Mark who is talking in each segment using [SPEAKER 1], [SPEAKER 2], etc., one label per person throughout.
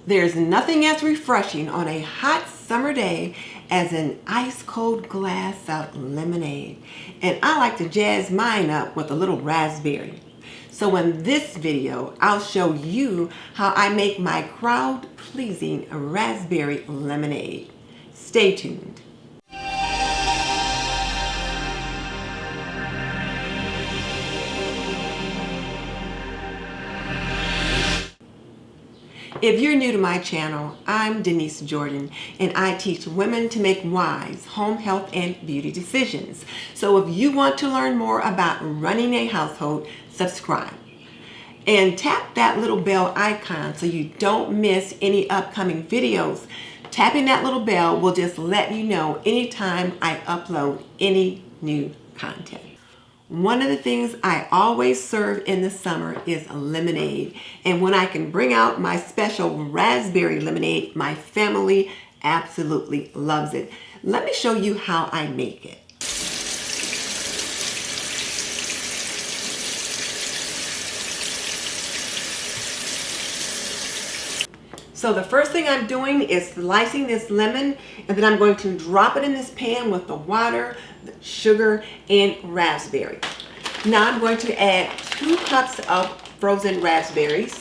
[SPEAKER 1] There's nothing as refreshing on a hot summer day as an ice cold glass of lemonade. And I like to jazz mine up with a little raspberry. So in this video, I'll show you how I make my crowd pleasing raspberry lemonade. Stay tuned. If you're new to my channel, I'm Denise Jordan, and I teach women to make wise home health and beauty decisions. So if you want to learn more about running a household, subscribe. And tap that little bell icon so you don't miss any upcoming videos. Tapping that little bell will just let you know anytime I upload any new content. One of the things I always serve in the summer is a lemonade. And when I can bring out my special raspberry lemonade, my family absolutely loves it. Let me show you how I make it. So the first thing I'm doing is slicing this lemon, and then I'm going to drop it in this pan with the water, the sugar, and raspberry. Now I'm going to add 2 cups of frozen raspberries.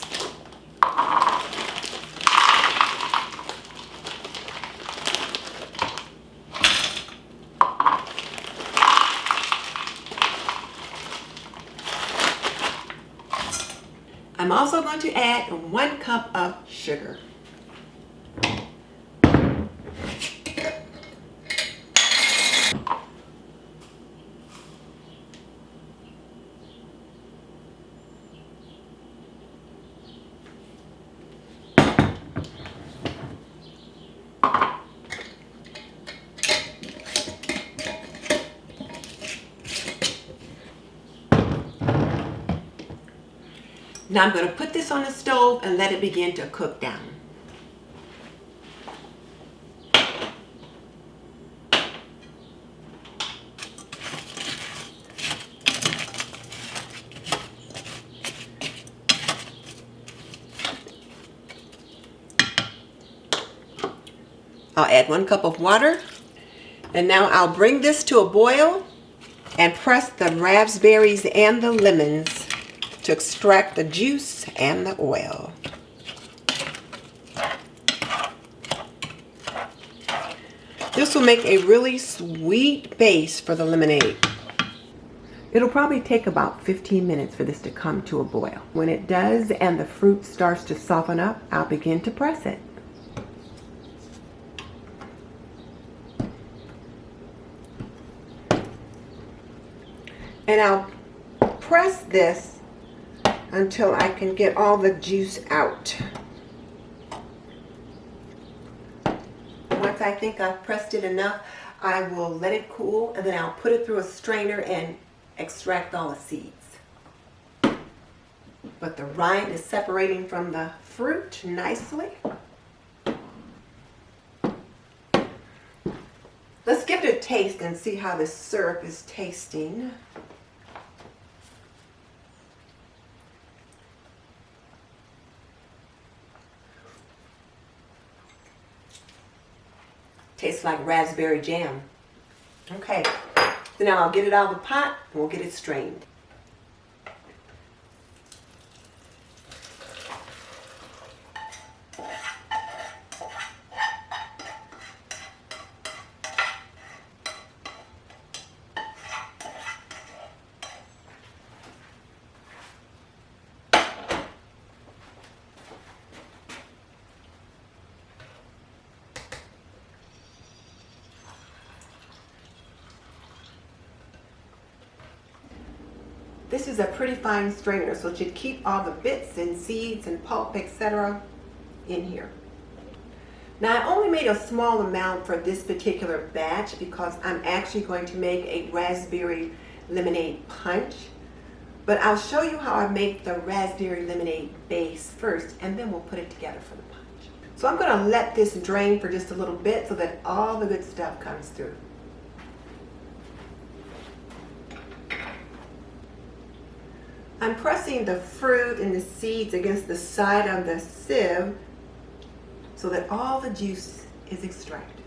[SPEAKER 1] I'm also going to add 1 cup of sugar. Now I'm going to put this on the stove and let it begin to cook down. I'll add 1 cup of water, and now I'll bring this to a boil and press the raspberries and the lemons to extract the juice and the oil. This will make a really sweet base for the lemonade. It'll probably take about 15 minutes for this to come to a boil. When it does and the fruit starts to soften up, I'll begin to press it. And I'll press this until I can get all the juice out. Once I think I've pressed it enough, I will let it cool, and then I'll put it through a strainer and extract all the seeds. But the rind is separating from the fruit nicely. Let's give it a taste and see how this syrup is tasting. Tastes like raspberry jam. Okay, so now I'll get it out of the pot and we'll get it strained. This is a pretty fine strainer, so it should keep all the bits and seeds and pulp, etc. in here. Now I only made a small amount for this particular batch because I'm actually going to make a raspberry lemonade punch. But I'll show you how I make the raspberry lemonade base first, and then we'll put it together for the punch. So I'm going to let this drain for just a little bit so that all the good stuff comes through. I'm pressing the fruit and the seeds against the side of the sieve so that all the juice is extracted.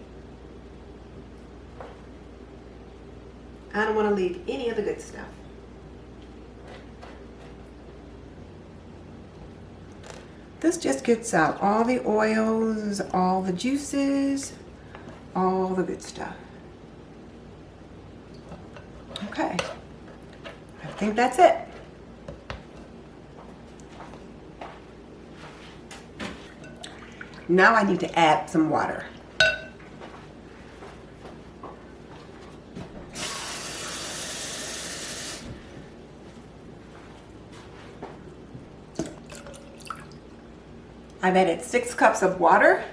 [SPEAKER 1] I don't want to leave any of the good stuff. This just gets out all the oils, all the juices, all the good stuff. Okay, I think that's it. Now I need to add some water. I've added 6 cups of water.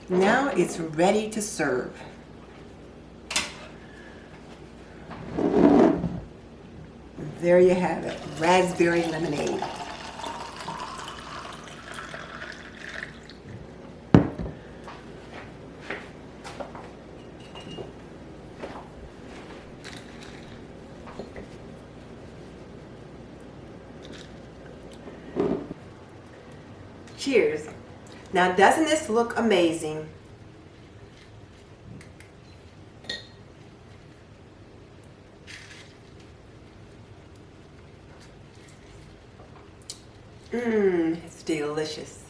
[SPEAKER 1] Now it's ready to serve. There you have it, raspberry lemonade. Cheers. Now, doesn't this look amazing? It's delicious.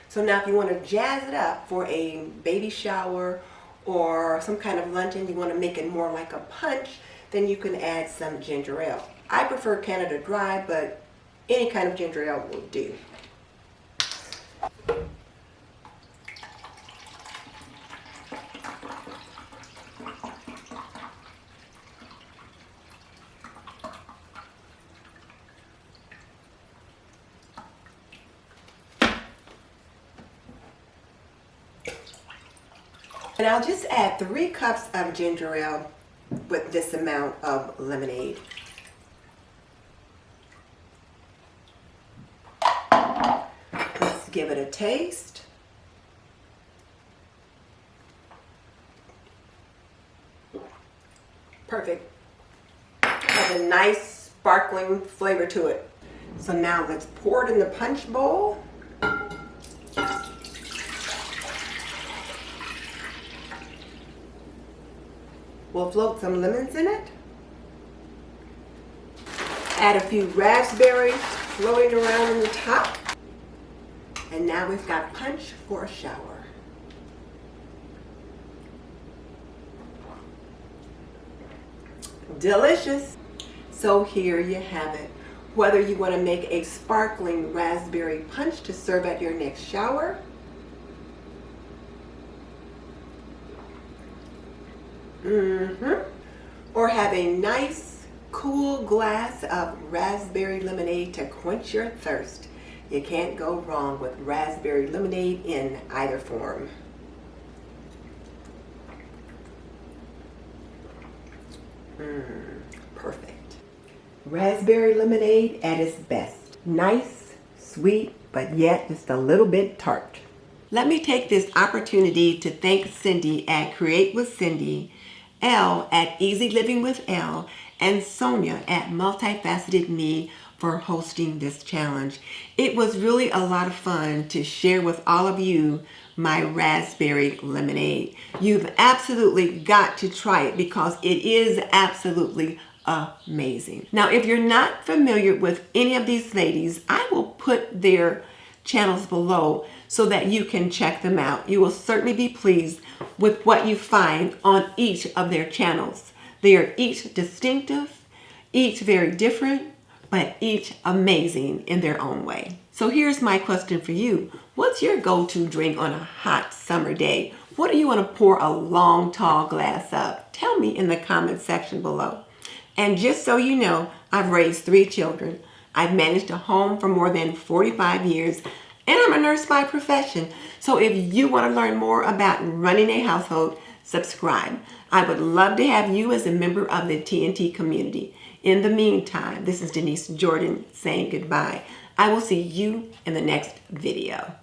[SPEAKER 1] So now if you want to jazz it up for a baby shower or some kind of luncheon, you want to make it more like a punch, then you can add some ginger ale. I prefer Canada Dry, but any kind of ginger ale will do. And I'll just add 3 cups of ginger ale with this amount of lemonade. Let's give it a taste. Perfect. Has a nice sparkling flavor to it. So now let's pour it in the punch bowl. We'll float some lemons in it. Add a few raspberries floating around on the top. And now we've got punch for a shower. Delicious. So here you have it. Whether you want to make a sparkling raspberry punch to serve at your next shower, or have a nice cool glass of raspberry lemonade to quench your thirst, you can't go wrong with raspberry lemonade in either form. Perfect. Raspberry lemonade at its best. Nice, sweet, but yet just a little bit tart. Let me take this opportunity to thank Cindy at Create with Cindy, Elle at Easy Living with Elle, and Sonia at Multifacted Me for hosting this challenge. It was really a lot of fun to share with all of you my raspberry lemonade. You've absolutely got to try it because it is absolutely amazing. Now, if you're not familiar with any of these ladies, I will put their channels below so that you can check them out. You will certainly be pleased with what you find on each of their channels. They are each distinctive, each very different, but each amazing in their own way. So here's my question for you. What's your go-to drink on a hot summer day? What do you want to pour a long, tall glass of? Tell me in the comment section below. And just so you know, I've raised 3 children. I've managed a home for more than 45 years, and I'm a nurse by profession. So if you want to learn more about running a household, subscribe. I would love to have you as a member of the TNT community. In the meantime, this is Denise Jordan saying goodbye. I will see you in the next video.